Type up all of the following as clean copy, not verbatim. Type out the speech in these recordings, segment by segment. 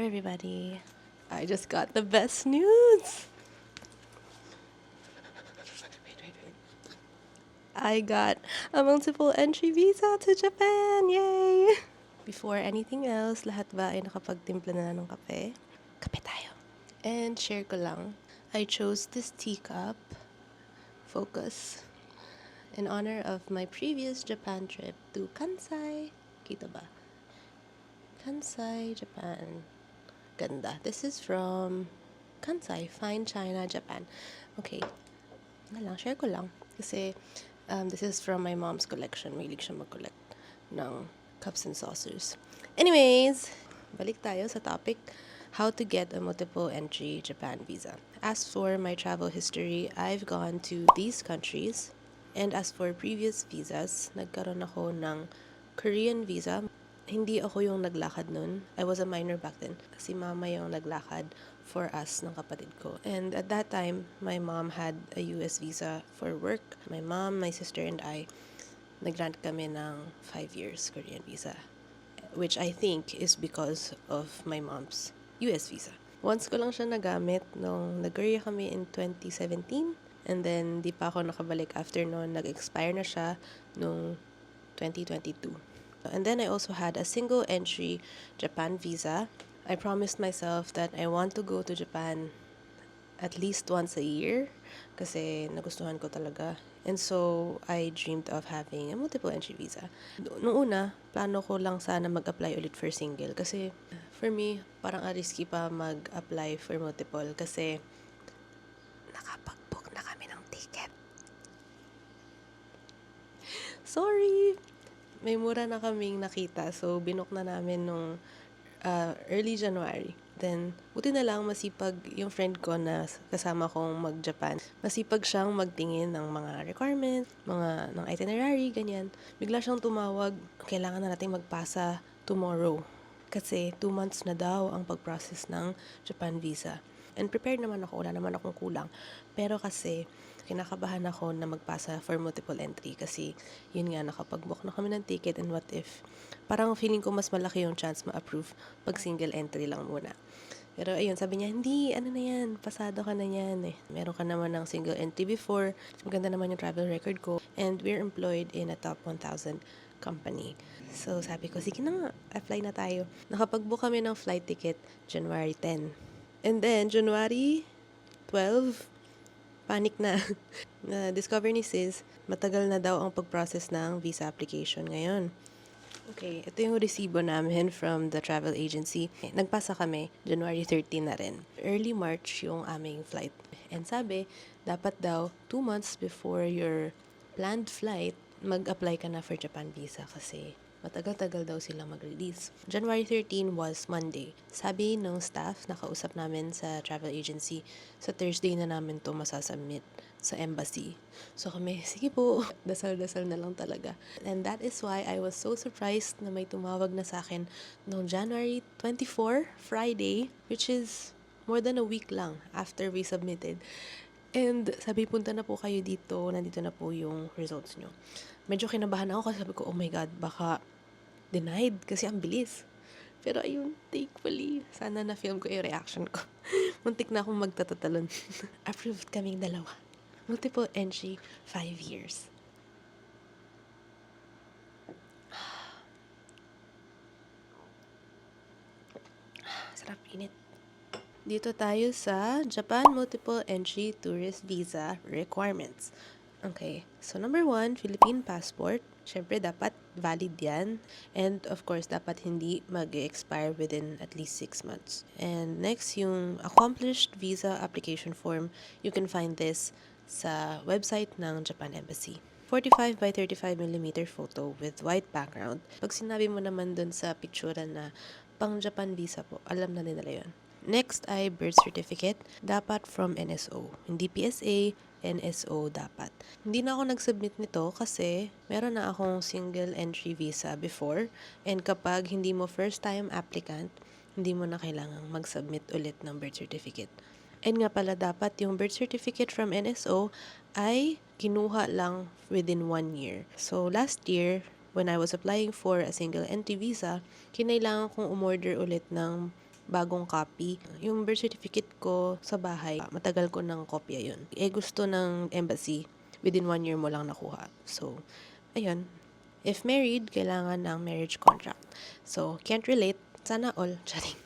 everybody. I just got the best news. I got a multiple entry visa to Japan. Yay! Before anything else, lahat ba ay nakapagtimpla na ng kape? Kape tayo. And share ko lang, I chose this teacup, Focus, in honor of my previous Japan trip to Kansai. Kita ba? Kansai, Japan. Ganda. This is from Kansai, Fine China, Japan. Okay. Share ko lang. Kasi this is from my mom's collection. Mahilig siya mag-collect ng cups and saucers. Anyways, balik tayo sa topic, how to get a multiple entry Japan visa. As for my travel history, I've gone to these countries. And as for previous visas, nagkaroon ako ng Korean visa. Hindi ako yung naglakad nun. I was a minor back then. Si mama yung naglakad for us ng kapatid ko. And at that time, my mom had a US visa for work. My mom, my sister, and I, nag-grant kami ng 5 years Korean visa. Which I think is because of my mom's US visa. Once ko lang siya nagamit nung nag-Korea kami in 2017. And then, di pa ako nakabalik after noon. Nag-expire na siya nung 2022. And then I also had a single entry Japan visa. I promised myself that I want to go to Japan at least once a year kasi nagustuhan ko talaga. And so, I dreamed of having a multiple entry visa. Noong una, plano ko lang sana mag-apply ulit for single kasi for me, parang risky pa mag-apply for multiple kasi nakapag-book na kami ng ticket. Sorry! May mura na kaming nakita. So, binook na namin nung early January. Then, buti na lang masipag yung friend ko na kasama kong mag-Japan. Masipag siyang magtingin ng mga requirements, ng itinerary, ganyan. Bigla siyang tumawag, kailangan na natin magpasa tomorrow. Kasi 2 months na daw ang pag-process ng Japan visa. And prepared naman ako, wala naman akong kulang. Pero kasi, kinakabahan ako na magpasa for multiple entry kasi yun nga, nakapag-book na kami ng ticket and what if, parang feeling ko mas malaki yung chance ma-approve pag single entry lang muna. Pero ayun, sabi niya, hindi, ano na yan, pasado ka na yan eh. Meron ka naman ng single entry before, maganda naman yung travel record ko, and we're employed in a top 1,000 company. So sabi ko, sige na nga, apply na tayo. Nakapag-book kami ng flight ticket January 10. And then, January 12, panic na. Discover ni sis, matagal na daw ang pag-process ng visa application ngayon. Okay, ito yung resibo namin from the travel agency. Nagpasa kami, January 13 na rin. Early March yung aming flight. And sabi, dapat daw 2 months before your planned flight, mag-apply ka na for Japan visa kasi matagal-tagal daw sila mag-release. January 13 was Monday. Sabi ng staff, nakausap namin sa travel agency, sa Thursday na namin to masasubmit sa embassy. So kami, sige po, dasal-dasal na lang talaga. And that is why I was so surprised na may tumawag na sa akin noong January 24, Friday, which is more than a week lang after we submitted. And sabi, punta na po kayo dito, nandito na po yung results nyo. Medyo kinabahan ako kasi sabi ko, oh my God, baka denied kasi ang bilis. Pero ayun, thankfully, sana na-film ko yung reaction ko. Muntik na akong magtatatalon. Approved kaming dalawa. Multiple entry, 5 years. Sarap init. Dito tayo sa Japan Multiple Entry Tourist Visa Requirements. Okay, so number 1, Philippine passport. Siyempre, dapat valid yan. And of course, dapat hindi mag-expire within at least 6 months. And next, yung accomplished visa application form. You can find this sa website ng Japan Embassy. 45 by 35 mm photo with white background. Pag sinabi mo naman dun sa picture na pang Japan visa po, alam na nila yun. Next ay birth certificate. Dapat from NSO. Hindi PSA, NSO dapat. Hindi na ako nag-submit nito kasi meron na akong single entry visa before. And kapag hindi mo first time applicant, hindi mo na kailangang mag-submit ulit ng birth certificate. And nga pala, dapat yung birth certificate from NSO ay kinuha lang within 1 year. So last year, when I was applying for a single entry visa, kinailangan kong umorder ulit ng bagong copy. Yung birth certificate ko sa bahay, matagal ko ng kopya yun. Gusto ng embassy, within 1 year mo lang nakuha. So, ayun. If married, kailangan ng marriage contract. So, can't relate. Sana all. Charing.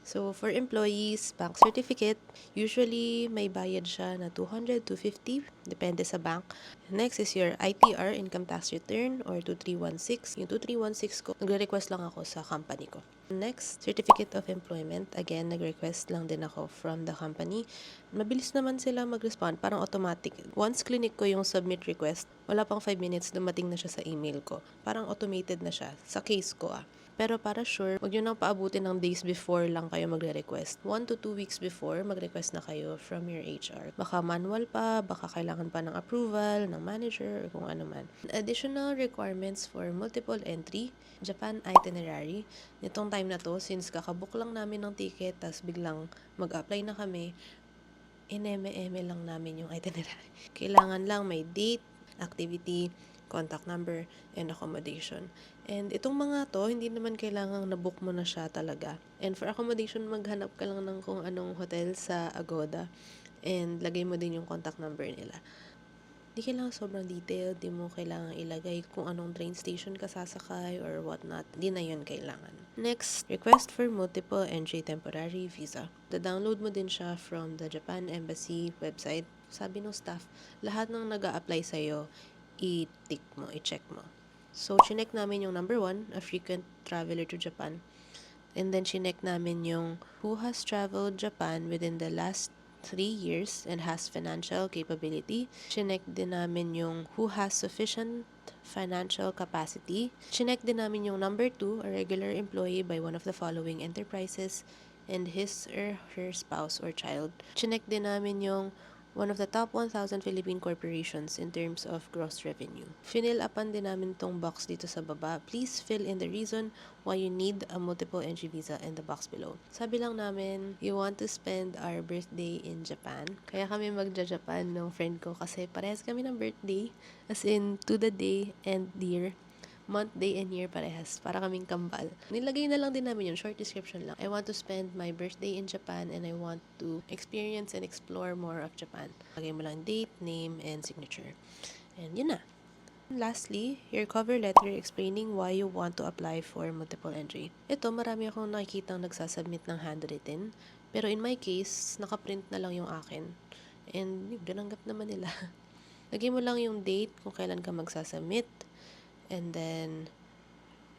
So, for employees, bank certificate, usually may bayad siya na 200 to 50, depende sa bank. Next is your ITR, income tax return, or 2316. Yung 2316 ko, nagre-request lang ako sa company ko. Next, certificate of employment. Again, nag-request lang din ako from the company. Mabilis naman sila mag-respond, parang automatic. Once clinic ko yung submit request, wala pang 5 minutes, dumating na siya sa email ko. Parang automated na siya, sa case ko Pero para sure, huwag nyo nang paabutin ng days before lang kayo magre-request. 1 to 2 weeks before, mag-request na kayo from your HR. Baka manual pa, baka kailangan pa ng approval, ng manager, or kung ano man. Additional requirements for multiple entry, Japan itinerary. Nitong time na to, since kakabook lang namin ng ticket, tas biglang mag-apply na kami, ineme-eme lang namin yung itinerary. Kailangan lang may date, activity, contact number, and accommodation. And itong mga to, hindi naman kailangang nabook mo na siya talaga. And for accommodation, maghanap ka lang ng kung anong hotel sa Agoda. And lagay mo din yung contact number nila. Di kailangan sobrang detailed, di mo kailangan ilagay kung anong train station ka sasakay or whatnot. Di na yun kailangan. Next, request for multiple entry temporary visa. Da-download mo din siya from the Japan Embassy website. Sabi ng staff, lahat ng nag-a-apply sa'yo, i-tick mo, i-check mo. So, chinek namin yung number 1, a frequent traveler to Japan. And then, chinek namin yung who has traveled Japan within the last 3 years and has financial capability. Chinek din namin yung who has sufficient financial capacity. Chinek din namin yung number 2, a regular employee by one of the following enterprises and his or her spouse or child. Chinek din namin yung one of the top 1,000 Philippine corporations in terms of gross revenue. Fill upan din namin tong box dito sa baba. Please fill in the reason why you need a multiple entry visa in the box below. Sabi lang namin, you want to spend our birthday in Japan. Kaya kami magja-Japan ng friend ko kasi parehas kami ng birthday. As in, to the day and year. Month, day, and year parehas. Para kaming kambal. Nilagay na lang din namin yun. Short description lang. I want to spend my birthday in Japan and I want to experience and explore more of Japan. Lagay mo lang date, name, and signature. And yun na. Lastly, your cover letter explaining why you want to apply for multiple entry. Ito, marami akong nakikitang nagsasubmit ng handwritten. Pero in my case, nakaprint na lang yung akin. And binanggap naman nila. Lagay mo lang yung date kung kailan ka magsasubmit. And then,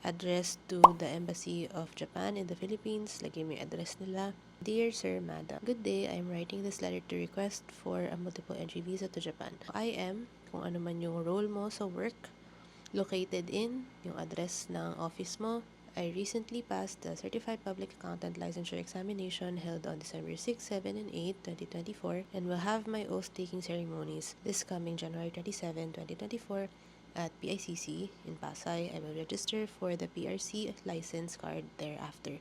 address to the Embassy of Japan in the Philippines. Lagay mo yung address nila. Dear Sir, Madam, good day. I'm writing this letter to request for a multiple entry visa to Japan. I am, kung ano man yung role mo sa work, located in, yung address ng office mo. I recently passed the Certified Public Accountant Licensure Examination held on December 6, 7, and 8, 2024 and will have my oath-taking ceremonies this coming January 27, 2024 at PICC in Pasay. I will register for the PRC license card thereafter.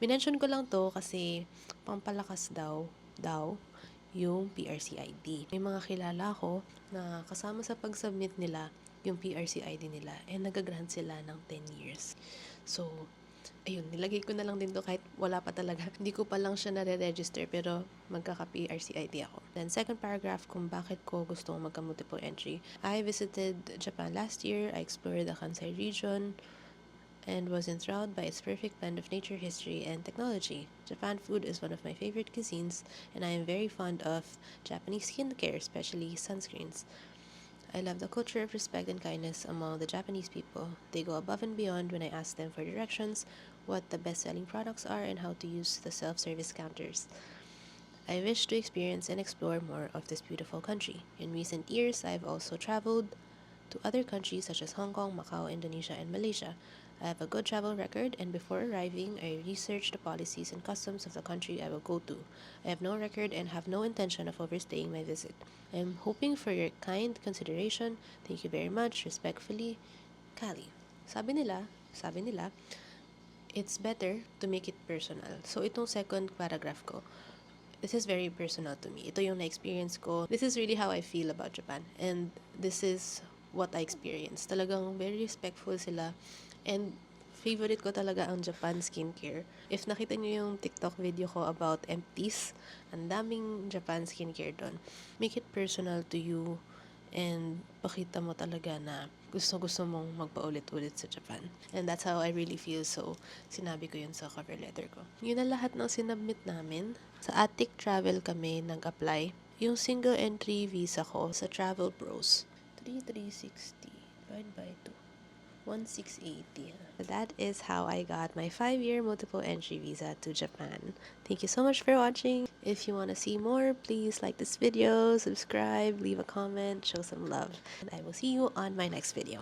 Minention ko lang to kasi pampalakas daw yung PRC ID. May mga kilala ko na kasama sa pag-submit nila yung PRC ID nila and nag-grant sila ng 10 years. So, ayun, nilagay ko na lang din to kahit wala pa talaga. Hindi ko pa lang siya nare-register pero magkaka-PRC ID ako. Then, second paragraph kung bakit ko gusto magka-multiple entry. I visited Japan last year. I explored the Kansai region and was enthralled by its perfect blend of nature, history, and technology. Japan food is one of my favorite cuisines, and I am very fond of Japanese skincare, especially sunscreens. I love the culture of respect and kindness among the Japanese people. They go above and beyond when I ask them for directions, what the best-selling products are, and how to use the self-service counters. I wish to experience and explore more of this beautiful country. In recent years, I've also traveled to other countries such as Hong Kong, Macau, Indonesia, and Malaysia. I have a good travel record, and before arriving, I researched the policies and customs of the country I will go to. I have no record and have no intention of overstaying my visit. I am hoping for your kind consideration. Thank you very much. Respectfully, Kali. Sabi nila, it's better to make it personal. So, itong second paragraph ko, this is very personal to me. Ito yung na-experience ko. This is really how I feel about Japan. And this is what I experienced. Talagang very respectful sila. And Favorite ko talaga ang Japan skincare. If nakita niyo yung TikTok video ko about empties, ang daming Japan skincare doon. Make it personal to you and pakita mo talaga na gusto-gusto mong magpaulit-ulit sa Japan. And that's how I really feel. So, sinabi ko yun sa cover letter ko. Yun na lahat ng sinubmit namin. Sa Attic Travel kami nag-apply. Yung single entry visa ko sa Travel Bros. 3,360 divided by 2. 1,680. That is how I got my 5-year multiple entry visa to Japan. Thank you so much for watching. If you want to see more, please like this video, subscribe, leave a comment, show some love. And I will see you on my next video.